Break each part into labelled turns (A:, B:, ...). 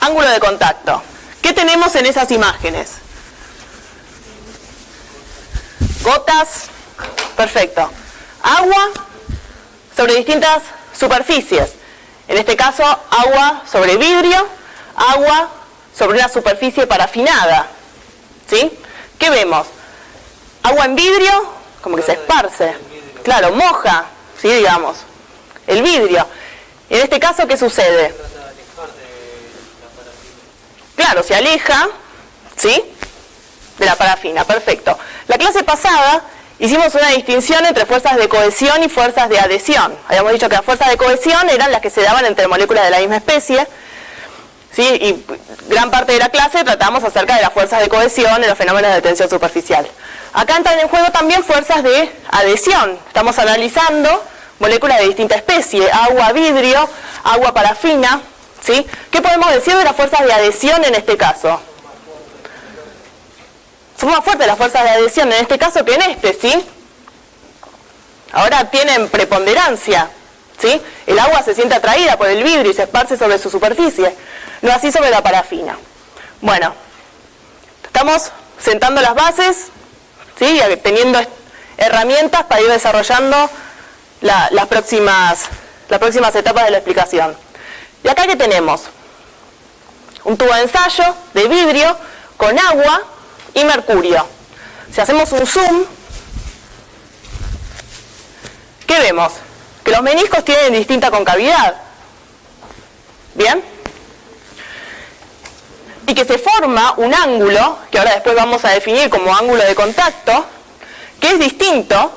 A: Ángulo de contacto. ¿Qué tenemos en esas imágenes? Gotas. Perfecto. Agua sobre distintas superficies. En este caso, agua sobre vidrio, agua sobre una superficie parafinada. ¿Sí? ¿Qué vemos? Agua en vidrio, como que se esparce. Claro, moja, ¿sí? Digamos, el vidrio. En este caso, ¿qué sucede? Claro, se aleja, ¿sí? De la parafina, perfecto. La clase pasada hicimos una distinción entre fuerzas de cohesión y fuerzas de adhesión. Habíamos dicho que las fuerzas de cohesión eran las que se daban entre moléculas de la misma especie, ¿sí? Y gran parte de la clase tratamos acerca de las fuerzas de cohesión en los fenómenos de tensión superficial. Acá entran en juego también fuerzas de adhesión. Estamos analizando moléculas de distinta especie, agua, vidrio, agua, parafina, ¿sí? ¿Qué podemos decir de las fuerzas de adhesión en este caso? Son más fuertes las fuerzas de adhesión en este caso que en este, ¿sí? Ahora tienen preponderancia, ¿sí? El agua se siente atraída por el vidrio y se esparce sobre su superficie, no así sobre la parafina. Bueno, estamos sentando las bases, ¿sí? Teniendo herramientas para ir desarrollando las próximas etapas de la explicación. Y acá ¿qué tenemos? Un tubo de ensayo de vidrio con agua y mercurio. Si hacemos un zoom, ¿qué vemos? Que los meniscos tienen distinta concavidad. ¿Bien? Y que se forma un ángulo, que ahora después vamos a definir como ángulo de contacto, que es distinto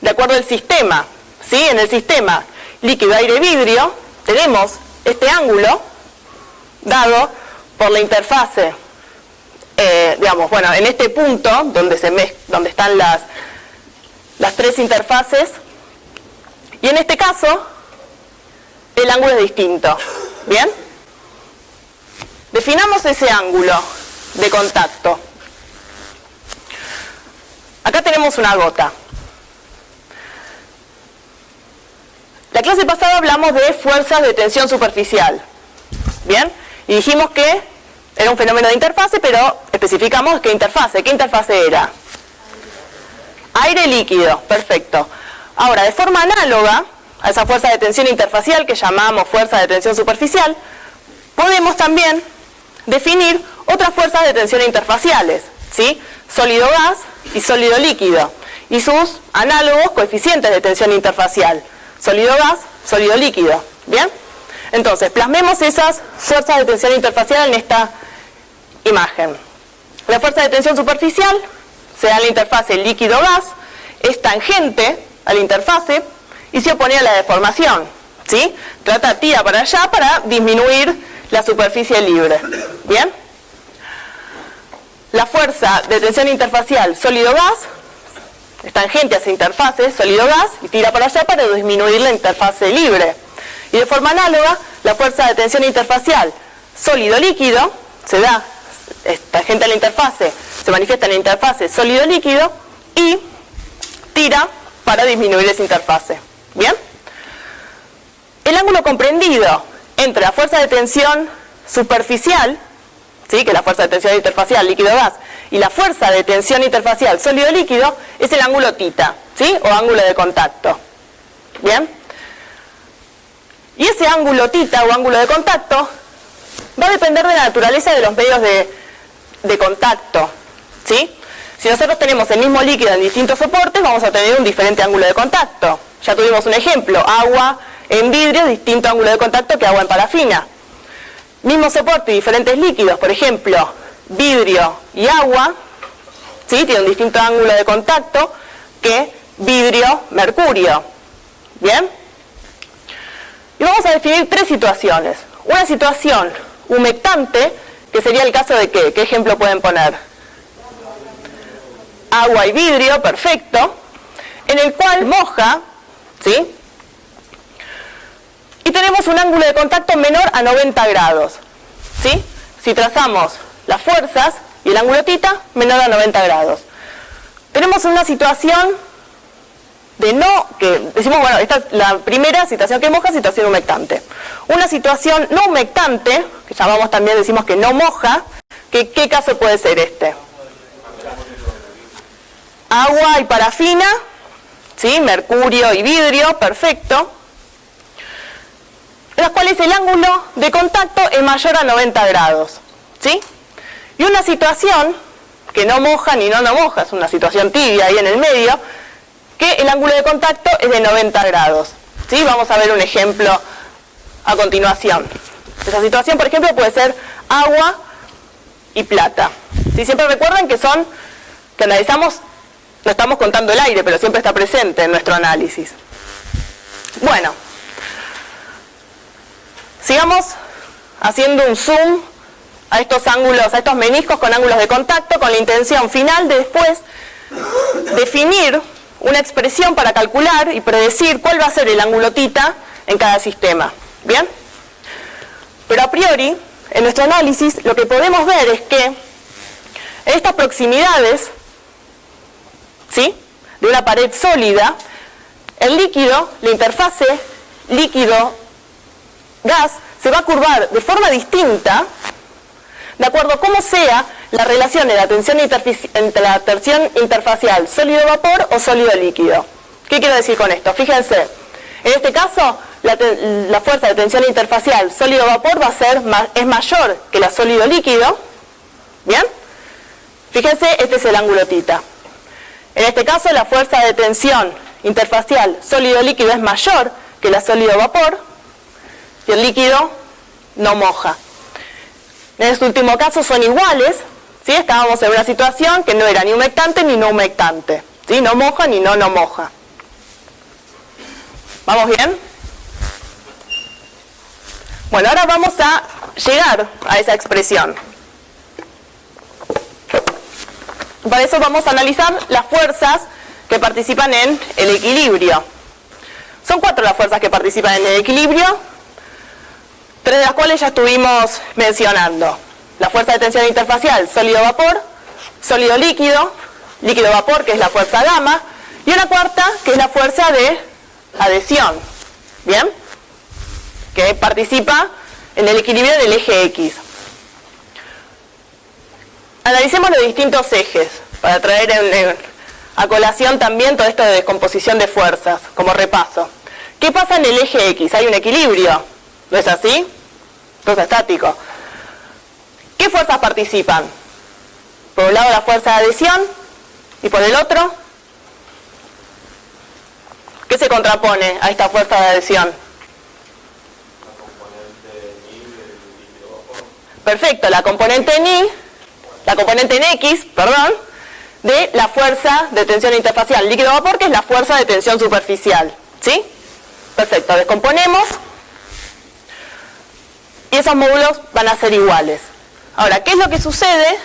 A: de acuerdo al sistema. ¿Sí? En el sistema líquido, aire, vidrio, tenemos este ángulo dado por la interfase, digamos, bueno, en este punto donde están las tres interfaces, y en este caso el ángulo es distinto. ¿Bien? Definamos ese ángulo de contacto. Acá tenemos una gota. La clase pasada hablamos de fuerzas de tensión superficial. ¿Bien? Y dijimos que era un fenómeno de interfase, pero especificamos qué interfase. ¿Qué interfase era? Aire líquido. Perfecto. Ahora, de forma análoga a esa fuerza de tensión interfacial que llamamos fuerza de tensión superficial, podemos también definir otras fuerzas de tensión interfaciales, ¿sí? Sólido-gas y sólido-líquido, y sus análogos coeficientes de tensión interfacial. Sólido-gas, sólido-líquido. ¿Bien? Entonces, plasmemos esas fuerzas de tensión interfacial en esta imagen. La fuerza de tensión superficial se da en la interfase líquido-gas, es tangente a la interfase y se opone a la deformación. ¿Sí? Tira para allá para disminuir la superficie libre. ¿Bien? La fuerza de tensión interfacial sólido-gas es tangente a esa interfase sólido-gas y tira para allá para disminuir la interfase libre. Y de forma análoga, la fuerza de tensión interfacial sólido-líquido se da, es tangente a la interfase, se manifiesta en la interfase sólido-líquido y tira para disminuir esa interfase. ¿Bien? El ángulo comprendido entre la fuerza de tensión superficial, ¿sí? Que es la fuerza de tensión interfacial líquido-gas, y la fuerza de tensión interfacial sólido-líquido es el ángulo θ, ¿sí? O ángulo de contacto. ¿Bien? Y ese ángulo θ o ángulo de contacto va a depender de la naturaleza de los medios de contacto, ¿sí? Si nosotros tenemos el mismo líquido en distintos soportes, vamos a tener un diferente ángulo de contacto. Ya tuvimos un ejemplo, agua en vidrio, distinto ángulo de contacto que agua en parafina. Mismo soporte y diferentes líquidos, por ejemplo, vidrio y agua, ¿sí? Tienen un distinto ángulo de contacto que vidrio, mercurio. ¿Bien? Y vamos a definir tres situaciones. Una situación humectante, que sería el caso de ¿qué? ¿Qué ejemplo pueden poner? Agua y vidrio, perfecto, en el cual moja, ¿sí? Y tenemos un ángulo de contacto menor a 90 grados, ¿sí? Si trazamos las fuerzas y el ángulo θ menor a 90 grados. Tenemos una situación que decimos, bueno, esta es la primera situación que moja, situación humectante. Una situación no humectante, que llamamos también, decimos que no moja, ¿qué caso puede ser este? Agua y parafina, ¿sí? Mercurio y vidrio, perfecto. En las cuales el ángulo de contacto es mayor a 90 grados, ¿sí? Y una situación que no moja ni no moja, es una situación tibia ahí en el medio, que el ángulo de contacto es de 90 grados, ¿sí? Vamos a ver un ejemplo a continuación. Esa situación, por ejemplo, puede ser agua y plata. ¿Sí? Siempre recuerden que analizamos, no estamos contando el aire, pero siempre está presente en nuestro análisis. Bueno, sigamos haciendo un zoom a estos ángulos, a estos meniscos con ángulos de contacto, con la intención final de después definir una expresión para calcular y predecir cuál va a ser el ángulo θ en cada sistema. ¿Bien? Pero a priori, en nuestro análisis, lo que podemos ver es que en estas proximidades, ¿sí?, de una pared sólida, el líquido, la interfase líquido-gas, se va a curvar de forma distinta de acuerdo a cómo sea la relación de la tensión interfacial sólido-vapor o sólido-líquido. ¿Qué quiero decir con esto? Fíjense, en este caso la fuerza de tensión interfacial sólido-vapor es mayor que la sólido-líquido. ¿Bien? Fíjense, este es el ángulo θ. En este caso la fuerza de tensión interfacial sólido-líquido es mayor que la sólido-vapor y el líquido no moja. En este último caso son iguales, ¿sí? Estábamos en una situación que no era ni humectante ni no humectante, ¿sí? No moja ni no moja. ¿Vamos bien? Bueno, ahora vamos a llegar a esa expresión. Para eso vamos a analizar las fuerzas que participan en el equilibrio. Son 4 las fuerzas que participan en el equilibrio, 3 de las cuales ya estuvimos mencionando. La fuerza de tensión interfacial sólido-vapor, sólido-líquido, líquido-vapor, que es la fuerza gamma, y una cuarta, que es la fuerza de adhesión, ¿bien?, que participa en el equilibrio del eje X. Analicemos los distintos ejes, para traer a colación también todo esto de descomposición de fuerzas, como repaso. ¿Qué pasa en el eje X? Hay un equilibrio, ¿no es así? Entonces estático. ¿Qué fuerzas participan? Por un lado la fuerza de adhesión y por el otro, ¿qué se contrapone a esta fuerza de adhesión? Perfecto, la componente en X, perdón, de la fuerza de tensión interfacial líquido-vapor, que es la fuerza de tensión superficial, ¿sí? Perfecto, descomponemos y esos módulos van a ser iguales. Ahora, ¿qué es lo que sucede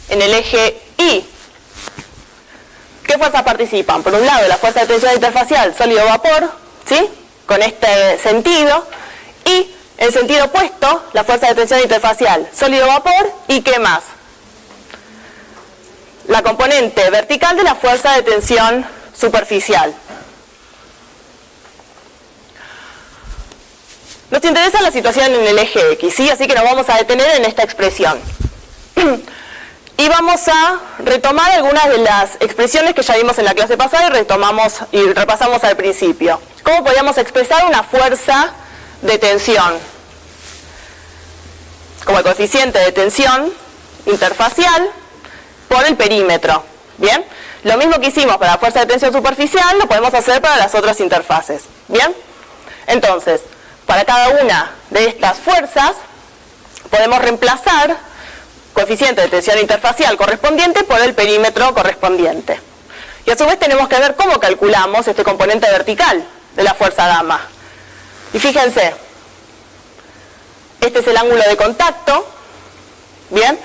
A: en el eje Y? ¿Qué fuerzas participan? Por un lado, la fuerza de tensión interfacial sólido-vapor, ¿sí?, con este sentido, y en sentido opuesto, la fuerza de tensión interfacial sólido-vapor, ¿y qué más? La componente vertical de la fuerza de tensión superficial. Nos interesa la situación en el eje X, ¿sí? Así que nos vamos a detener en esta expresión. Y vamos a retomar algunas de las expresiones que ya vimos en la clase pasada y repasamos al principio. ¿Cómo podríamos expresar una fuerza de tensión? Como el coeficiente de tensión interfacial por el perímetro. ¿Bien? Lo mismo que hicimos para la fuerza de tensión superficial, lo podemos hacer para las otras interfaces. ¿Bien? Entonces, para cada una de estas fuerzas, podemos reemplazar coeficiente de tensión interfacial correspondiente por el perímetro correspondiente. Y a su vez tenemos que ver cómo calculamos este componente vertical de la fuerza gamma. Y fíjense, este es el ángulo de contacto, ¿bien?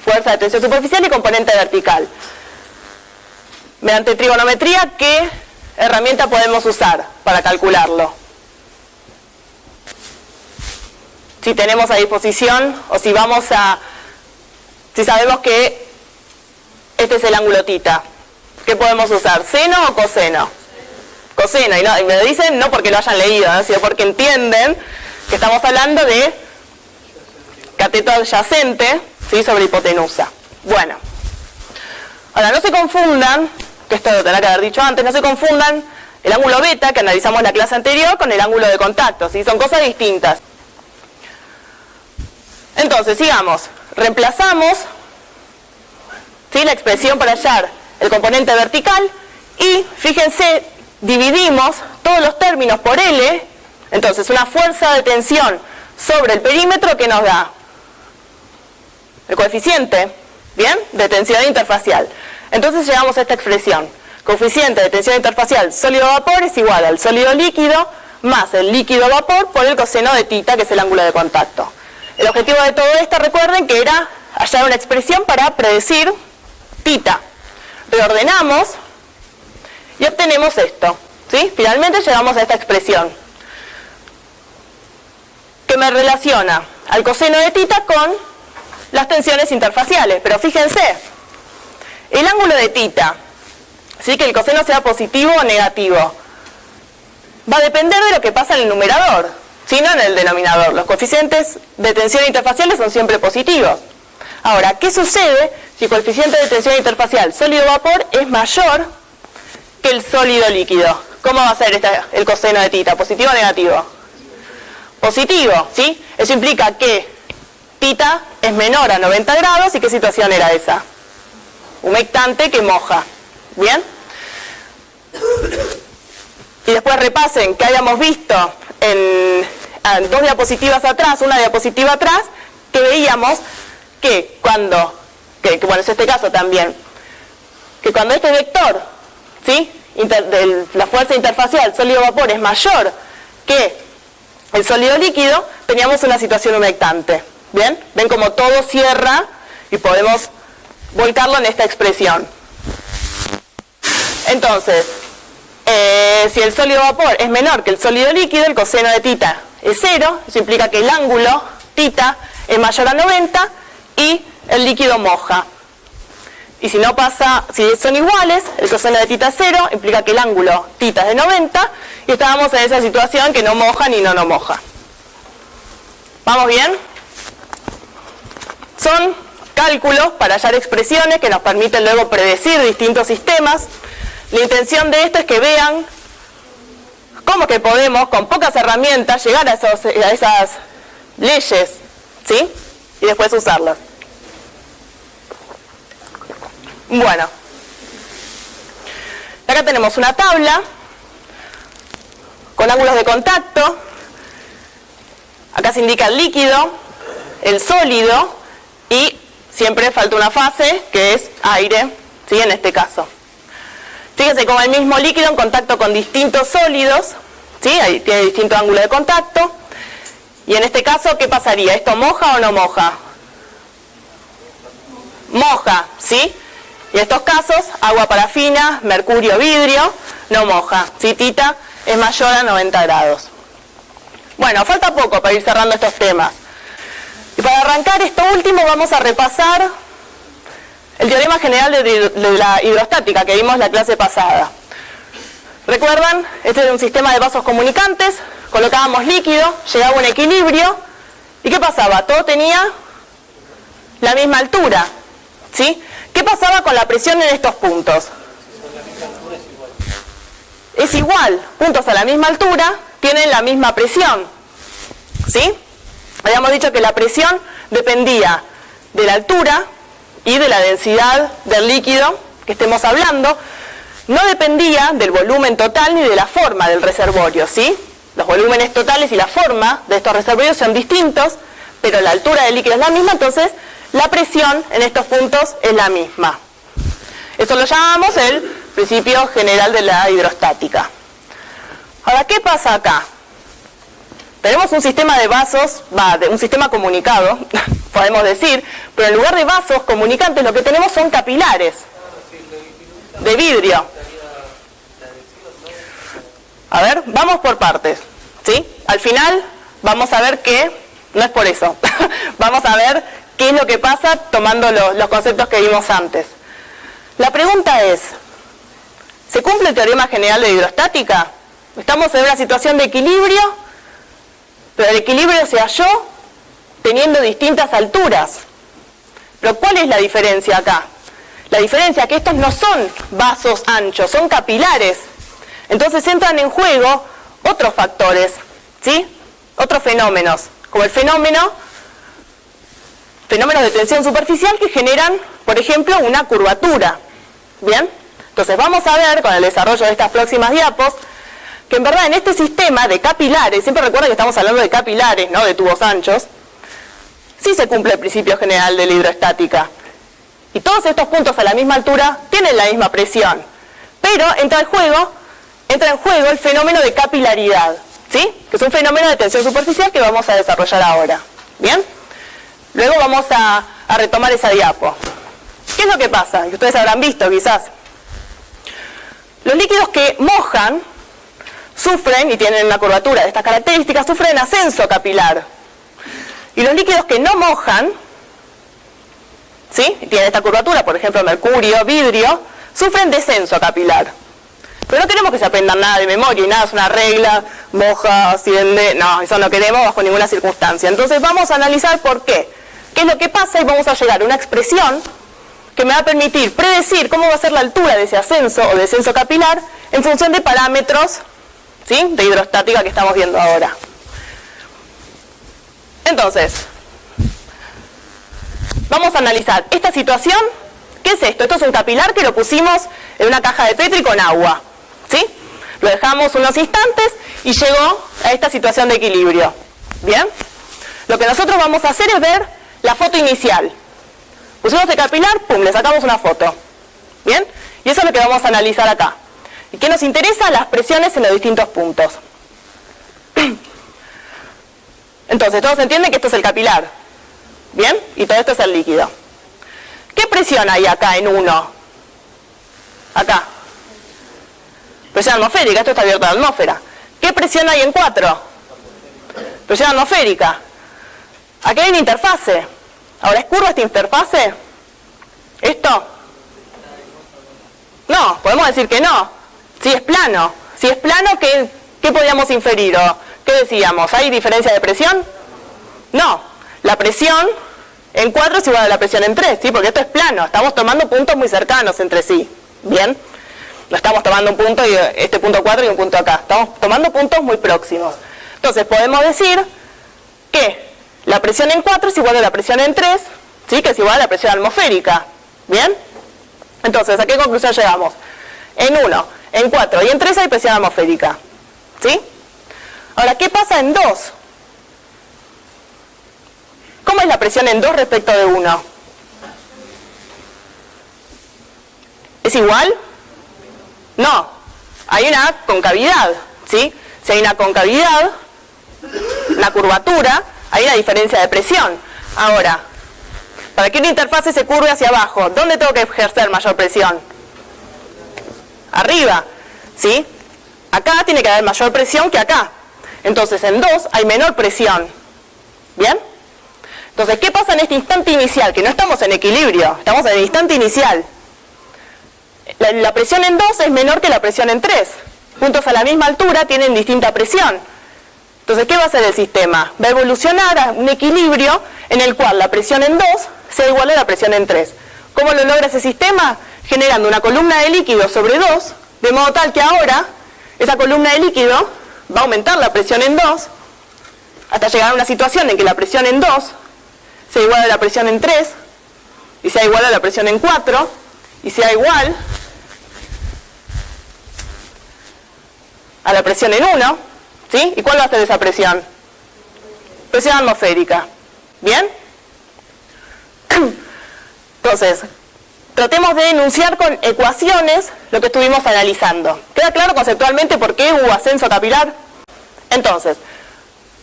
A: Fuerza de tensión superficial y componente vertical. Mediante trigonometría, ¿qué herramienta podemos usar para calcularlo? Si tenemos a disposición o si sabemos que este es el ángulo θ. ¿Qué podemos usar? ¿Seno o coseno? Coseno, y me dicen no porque lo hayan leído, ¿no? Sino porque entienden que estamos hablando de cateto adyacente, ¿sí? Sobre hipotenusa. Bueno, ahora no se confundan, que esto lo tendrá que haber dicho antes, no se confundan el ángulo beta que analizamos en la clase anterior con el ángulo de contacto, ¿sí? Son cosas distintas. Entonces, sigamos. Reemplazamos, ¿sí? La expresión para hallar el componente vertical y, fíjense, dividimos todos los términos por L. Entonces, una fuerza de tensión sobre el perímetro que nos da el coeficiente, ¿bien?, de tensión interfacial. Entonces llegamos a esta expresión. Coeficiente de tensión interfacial sólido-vapor es igual al sólido-líquido más el líquido-vapor por el coseno de θ, que es el ángulo de contacto. El objetivo de todo esto, recuerden que era hallar una expresión para predecir θ. Reordenamos y obtenemos esto, ¿sí? Finalmente llegamos a esta expresión que me relaciona al coseno de θ con las tensiones interfaciales. Pero fíjense, el ángulo de θ, ¿sí?, que el coseno sea positivo o negativo, va a depender de lo que pasa en el numerador, ¿sí?, no en el denominador. Los coeficientes de tensión interfaciales son siempre positivos. Ahora, ¿qué sucede si el coeficiente de tensión interfacial sólido-vapor es mayor que el sólido-líquido? ¿Cómo va a ser el coseno de θ? ¿Positivo o negativo? Positivo, ¿sí? Eso implica que θ es menor a 90 grados. ¿Y qué situación era esa? Humectante que moja. ¿Bien? Y después repasen que hayamos visto en dos diapositivas atrás, una diapositiva atrás, que veíamos que cuando, bueno, es este caso también, que cuando este vector, ¿sí?, de la fuerza interfacial sólido-vapor es mayor que el sólido-líquido, teníamos una situación humectante. ¿Bien? Ven como todo cierra y podemos volcarlo en esta expresión. Entonces, si el sólido-vapor es menor que el sólido-líquido, el coseno de θ es 0, eso implica que el ángulo θ es mayor a 90 y el líquido moja. Y si no pasa, si son iguales, el coseno de θ es 0, implica que el ángulo θ es de 90 y estábamos en esa situación que no moja ni no moja. ¿Vamos bien? Son cálculos para hallar expresiones que nos permiten luego predecir distintos sistemas. La intención de esto es que vean cómo que podemos, con pocas herramientas, llegar a esas leyes, ¿sí?, y después usarlas. Bueno, acá tenemos una tabla con ángulos de contacto. Acá se indica el líquido, el sólido, y siempre falta una fase que es aire, ¿sí?, en este caso. Fíjense como el mismo líquido en contacto con distintos sólidos, ¿sí?, ahí tiene distinto ángulo de contacto. Y en este caso, ¿qué pasaría? ¿Esto moja o no moja? Moja, ¿sí? Y en estos casos, agua parafina, mercurio, vidrio, no moja, ¿sí? θ es mayor a 90 grados. Bueno, falta poco para ir cerrando estos temas. Y para arrancar esto último vamos a repasar el teorema general de la hidrostática que vimos la clase pasada. ¿Recuerdan? Este era un sistema de vasos comunicantes, colocábamos líquido, llegaba a un equilibrio, ¿y qué pasaba? Todo tenía la misma altura, ¿sí? ¿Qué pasaba con la presión en estos puntos? Es igual, puntos a la misma altura tienen la misma presión, ¿sí? Habíamos dicho que la presión dependía de la altura y de la densidad del líquido que estemos hablando, no dependía del volumen total ni de la forma del reservorio, ¿sí? Los volúmenes totales y la forma de estos reservorios son distintos, pero la altura del líquido es la misma, entonces la presión en estos puntos es la misma. Eso lo llamamos el principio general de la hidrostática. Ahora, ¿qué pasa acá? Tenemos un sistema de vasos, un sistema comunicado, podemos decir, pero en lugar de vasos comunicantes lo que tenemos son capilares de vidrio. A ver, vamos por partes, ¿sí? Al final vamos a ver que no es por eso. Vamos a ver qué es lo que pasa tomando los conceptos que vimos antes. La pregunta es, ¿Se cumple el teorema general de hidrostática? Estamos en una situación de equilibrio, pero el equilibrio se halló teniendo distintas alturas. Pero ¿cuál es la diferencia acá? La diferencia es que estos no son vasos anchos, son capilares. Entonces entran en juego otros factores, ¿sí? Otros fenómenos, como el fenómenos de tensión superficial que generan, por ejemplo, una curvatura. ¿Bien? Entonces vamos a ver con el desarrollo de estas próximas diapos que en verdad en este sistema de capilares, siempre recuerda que estamos hablando de capilares, ¿no? De tubos anchos, sí se cumple el principio general de la hidrostática. Y todos estos puntos a la misma altura tienen la misma presión. Pero entra en juego el fenómeno de capilaridad, ¿sí? Que es un fenómeno de tensión superficial que vamos a desarrollar ahora. ¿Bien? Luego vamos a retomar esa diapo. ¿Qué es lo que pasa? Que ustedes habrán visto quizás. Los líquidos que mojan sufren, y tienen una curvatura de estas características, sufren ascenso capilar. Y los líquidos que no mojan, ¿sí? Y tienen esta curvatura, por ejemplo mercurio, vidrio, sufren descenso capilar. Pero no queremos que se aprendan nada de memoria y nada, es una regla, moja, asciende, no, eso no queremos bajo ninguna circunstancia. Entonces vamos a analizar por qué. ¿Qué es lo que pasa? Y vamos a llegar a una expresión que me va a permitir predecir cómo va a ser la altura de ese ascenso o descenso capilar en función de parámetros, ¿sí? De hidrostática que estamos viendo ahora. Entonces, vamos a analizar esta situación. ¿Qué es esto? Esto es un capilar que lo pusimos en una caja de Petri con agua, ¿sí? Lo dejamos unos instantes y llegó a esta situación de equilibrio. ¿Bien? Lo que nosotros vamos a hacer es ver la foto inicial. Pusimos el capilar, pum, le sacamos una foto. ¿Bien? Y eso es lo que vamos a analizar acá. ¿Y qué nos interesa? Las presiones en los distintos puntos. Entonces, todos entienden que esto es el capilar. ¿Bien? Y todo esto es el líquido. ¿Qué presión hay acá en 1? Acá. Presión atmosférica, esto está abierto a la atmósfera. ¿Qué presión hay en 4? Presión atmosférica. Aquí hay una interfase. Ahora, ¿es curva esta interfase? ¿Esto? No, podemos decir que no. Si es plano. Si es plano, ¿qué podríamos inferir? ¿O qué decíamos? ¿Hay diferencia de presión? No. La presión en 4 es igual a la presión en 3, ¿sí? Porque esto es plano. Estamos tomando puntos muy cercanos entre sí. ¿Bien? No estamos tomando un punto y este punto 4 y un punto acá. Estamos tomando puntos muy próximos. Entonces, podemos decir que la presión en 4 es igual a la presión en 3, ¿sí? Que es igual a la presión atmosférica. ¿Bien? Entonces, ¿a qué conclusión llegamos? En 1, en 4 y en 3 hay presión atmosférica. ¿Sí? Ahora, ¿qué pasa en 2? ¿Cómo es la presión en 2 respecto de 1? ¿Es igual? No. Hay una concavidad, ¿sí? Si hay una concavidad, una curvatura, hay una diferencia de presión. Ahora, para que una interfase se curve hacia abajo, ¿dónde tengo que ejercer mayor presión? Arriba, ¿sí? Acá tiene que haber mayor presión que acá. Entonces, en 2 hay menor presión. ¿Bien? Entonces, ¿qué pasa en este instante inicial? Que no estamos en equilibrio, estamos en el instante inicial. La presión en 2 es menor que la presión en 3. Puntos a la misma altura tienen distinta presión. Entonces, ¿qué va a hacer el sistema? Va a evolucionar a un equilibrio en el cual la presión en 2 sea igual a la presión en 3. ¿Cómo lo logra ese sistema? Generando una columna de líquido sobre 2, de modo tal que ahora esa columna de líquido va a aumentar la presión en 2 hasta llegar a una situación en que la presión en 2 sea igual a la presión en 3 y sea igual a la presión en 4 y sea igual a la presión en 1, ¿sí? ¿Y cuál va a ser esa presión? Presión atmosférica. ¿Bien? Entonces, tratemos de enunciar con ecuaciones lo que estuvimos analizando. ¿Queda claro conceptualmente por qué hubo ascenso capilar? Entonces,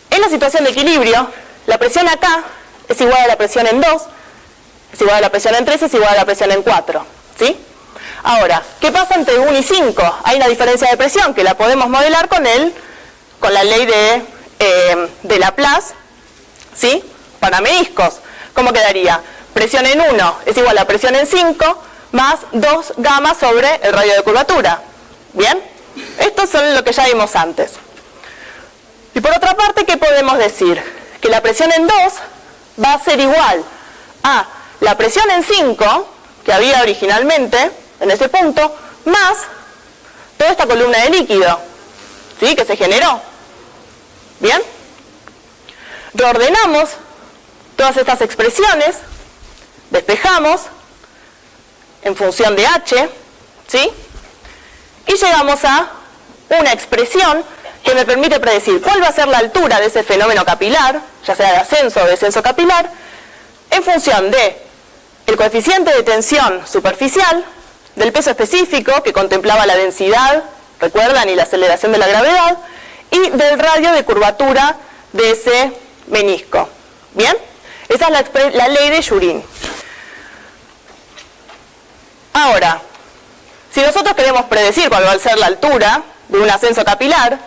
A: en la situación de equilibrio, la presión acá es igual a la presión en 2, es igual a la presión en 3, es igual a la presión en 4, ¿sí? Ahora, ¿qué pasa entre 1 y 5? Hay una diferencia de presión que la podemos modelar con la ley de Laplace, ¿sí? Para meniscos. ¿Cómo quedaría? Presión en 1 es igual a presión en 5 más 2 gamma sobre el radio de curvatura. ¿Bien? Esto es lo que ya vimos antes. Y por otra parte, ¿qué podemos decir? Que la presión en 2 va a ser igual a la presión en 5, que había originalmente en ese punto, más toda esta columna de líquido, ¿sí?, que se generó. ¿Bien? Reordenamos todas estas expresiones, despejamos en función de h, ¿sí?, y llegamos a una expresión que me permite predecir cuál va a ser la altura de ese fenómeno capilar, ya sea de ascenso o descenso capilar, en función de el coeficiente de tensión superficial, del peso específico que contemplaba la densidad, recuerdan, y la aceleración de la gravedad, y del radio de curvatura de ese menisco. ¿Bien? Esa es la ley de Jurin. Ahora, si nosotros queremos predecir cuál va a ser la altura de un ascenso capilar,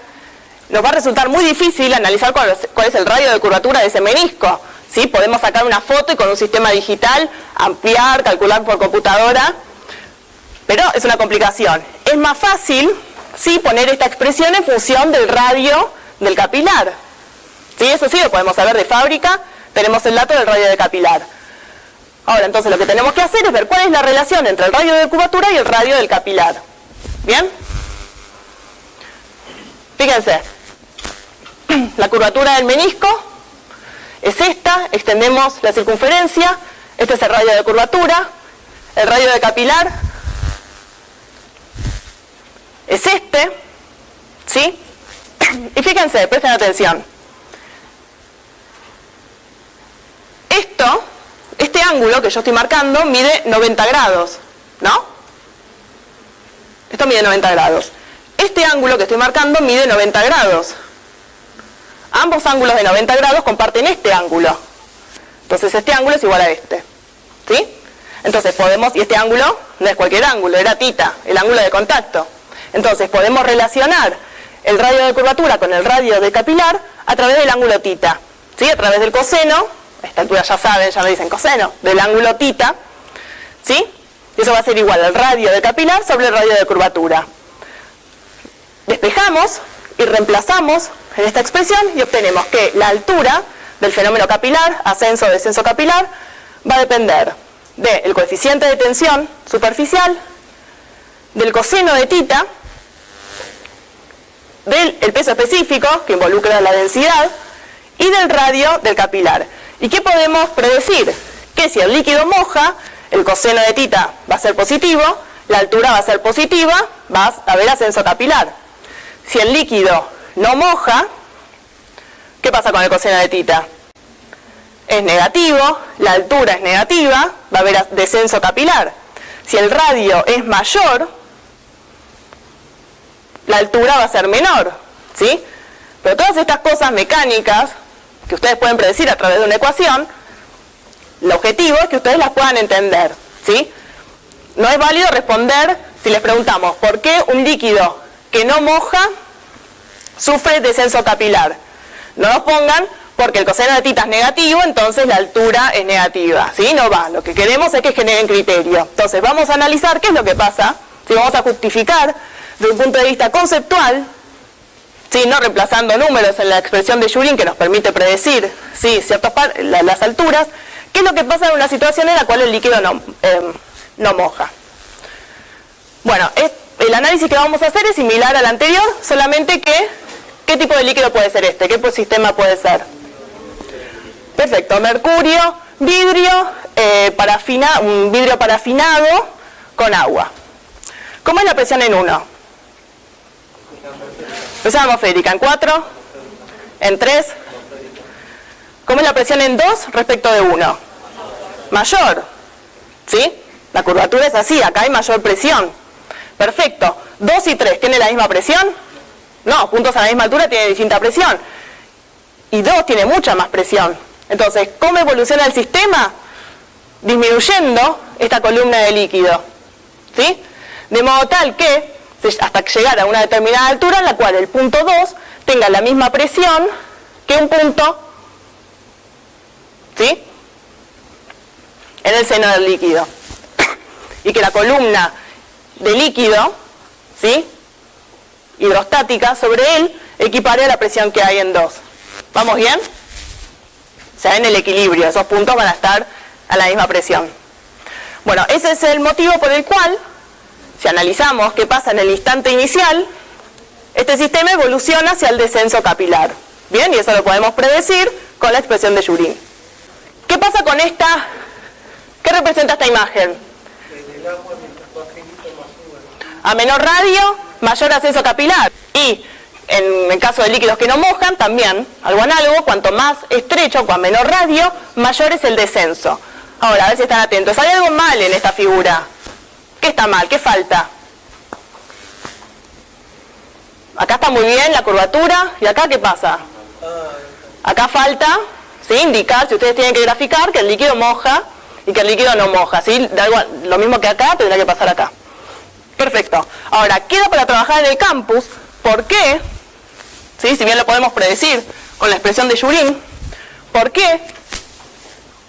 A: nos va a resultar muy difícil analizar cuál es el radio de curvatura de ese menisco. ¿Sí? Podemos sacar una foto y con un sistema digital ampliar, calcular por computadora, pero es una complicación. Es más fácil, ¿sí?, poner esta expresión en función del radio del capilar. ¿Sí? Eso sí lo podemos saber de fábrica, tenemos el dato del radio de capilar. Ahora, entonces lo que tenemos que hacer es ver cuál es la relación entre el radio de curvatura y el radio del capilar. ¿Bien? Fíjense, la curvatura del menisco es esta, extendemos la circunferencia, este es el radio de curvatura, el radio de capilar es este, ¿sí? Y fíjense, presten atención. Este ángulo que yo estoy marcando mide 90 grados, ¿no? Esto mide 90 grados. Este ángulo que estoy marcando mide 90 grados. Ambos ángulos de 90 grados comparten este ángulo. Entonces este ángulo es igual a este. ¿Sí? Entonces podemos, y este ángulo no es cualquier ángulo, era θ, el ángulo de contacto. Entonces podemos relacionar el radio de curvatura con el radio de capilar a través del ángulo θ. ¿Sí? A través del coseno, a esta altura ya saben, ya me dicen coseno, del ángulo θ. ¿Sí? Y eso va a ser igual al radio de capilar sobre el radio de curvatura. Despejamos y reemplazamos en esta expresión y obtenemos que la altura del fenómeno capilar, ascenso o descenso capilar, va a depender del coeficiente de tensión superficial, del coseno de θ, del peso específico, que involucra la densidad, y del radio del capilar. ¿Y qué podemos predecir? Que si el líquido moja, el coseno de θ va a ser positivo, la altura va a ser positiva, va a haber ascenso capilar. Si el líquido no moja, ¿qué pasa con el coseno de θ? Es negativo, la altura es negativa, va a haber descenso capilar. Si el radio es mayor, la altura va a ser menor, ¿sí? Pero todas estas cosas mecánicas que ustedes pueden predecir a través de una ecuación, el objetivo es que ustedes las puedan entender, ¿sí? No es válido responder si les preguntamos ¿por qué un líquido que no moja sufre descenso capilar? No nos pongan porque el coseno de θ es negativo, entonces la altura es negativa, ¿sí? No va, lo que queremos es que generen criterio. Entonces vamos a analizar qué es lo que pasa, si vamos a justificar desde un punto de vista conceptual, ¿sí? No reemplazando números en la expresión de Jurin que nos permite predecir, ¿sí?, las alturas, qué es lo que pasa en una situación en la cual el líquido no moja. Bueno, el análisis que vamos a hacer es similar al anterior, solamente que ¿qué tipo de líquido puede ser este? ¿Qué sistema puede ser? Perfecto, mercurio, vidrio, un vidrio parafinado con agua. ¿Cómo es la presión en 1? Presión atmosférica en 4, en 3. ¿Cómo es la presión en 2 respecto de 1? Mayor, ¿sí? La curvatura es así, acá hay mayor presión. Perfecto. 2 y 3, ¿tienen la misma presión? No, puntos a la misma altura tienen distinta presión. Y 2 tiene mucha más presión. Entonces, ¿cómo evoluciona el sistema? Disminuyendo esta columna de líquido, ¿sí? De modo tal que, hasta llegar a una determinada altura en la cual el punto 2 tenga la misma presión que un punto, ¿sí?, en el seno del líquido. Y que la columna de líquido, ¿sí?, hidrostática sobre él equipare a la presión que hay en 2. ¿Vamos bien? O sea, en el equilibrio, esos puntos van a estar a la misma presión. Bueno, ese es el motivo por el cual, si analizamos qué pasa en el instante inicial, este sistema evoluciona hacia el descenso capilar. Bien, y eso lo podemos predecir con la expresión de Jurin. ¿Qué pasa con esta? ¿Qué representa esta imagen? A menor radio, mayor ascenso capilar. Y en el caso de líquidos que no mojan, también algo análogo, cuanto más estrecho, con menor radio, mayor es el descenso. Ahora, a ver si están atentos. Hay algo mal en esta figura. ¿Qué está mal? ¿Qué falta? Acá está muy bien la curvatura. ¿Y acá qué pasa? Acá falta, ¿sí?, indicar, si ustedes tienen que graficar, que el líquido moja y que el líquido no moja, ¿sí? De algo, lo mismo que acá, tendrá que pasar acá. Perfecto. Ahora, queda para trabajar en el campus. ¿Por qué? ¿Sí? Si bien lo podemos predecir con la expresión de Jurin, ¿por qué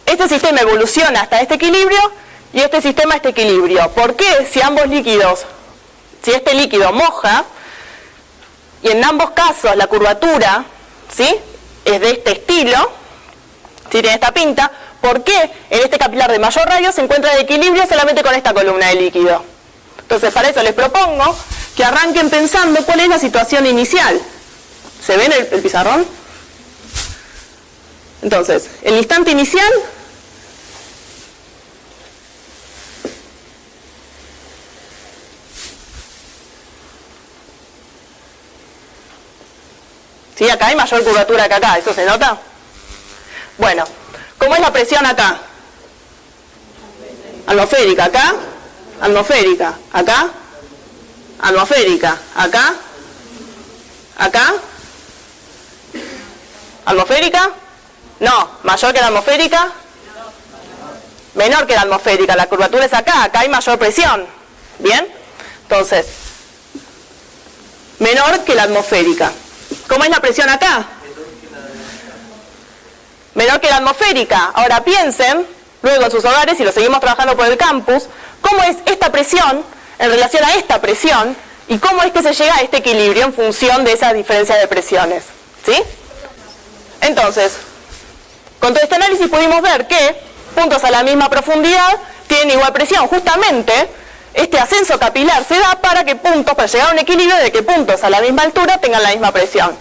A: este sistema evoluciona hasta este equilibrio y este sistema a este equilibrio? ¿Por qué si ambos líquidos, si este líquido moja, y en ambos casos la curvatura, ¿sí?, es de este estilo, ¿sí?, tiene esta pinta, ¿por qué en este capilar de mayor radio se encuentra en equilibrio solamente con esta columna de líquido? Entonces, para eso les propongo que arranquen pensando cuál es la situación inicial. ¿Se ven el pizarrón? Entonces, el instante inicial ¿sí? Acá hay mayor curvatura que acá, ¿eso se nota? Bueno, ¿cómo es la presión acá? Atmosférica, acá, atmosférica, acá, atmosférica, acá, acá, atmosférica, no, mayor que la atmosférica, menor que la atmosférica, la curvatura es acá, acá hay mayor presión, ¿bien? Entonces, menor que la atmosférica. ¿Cómo es la presión acá? Menor que la atmosférica. Ahora piensen, luego en sus hogares, si lo seguimos trabajando por el campus, cómo es esta presión en relación a esta presión y cómo es que se llega a este equilibrio en función de esas diferencias de presiones. ¿Sí? Entonces, con todo este análisis pudimos ver que puntos a la misma profundidad tienen igual presión. Justamente, este ascenso capilar se da para que puntos, para llegar a un equilibrio de que puntos a la misma altura tengan la misma presión.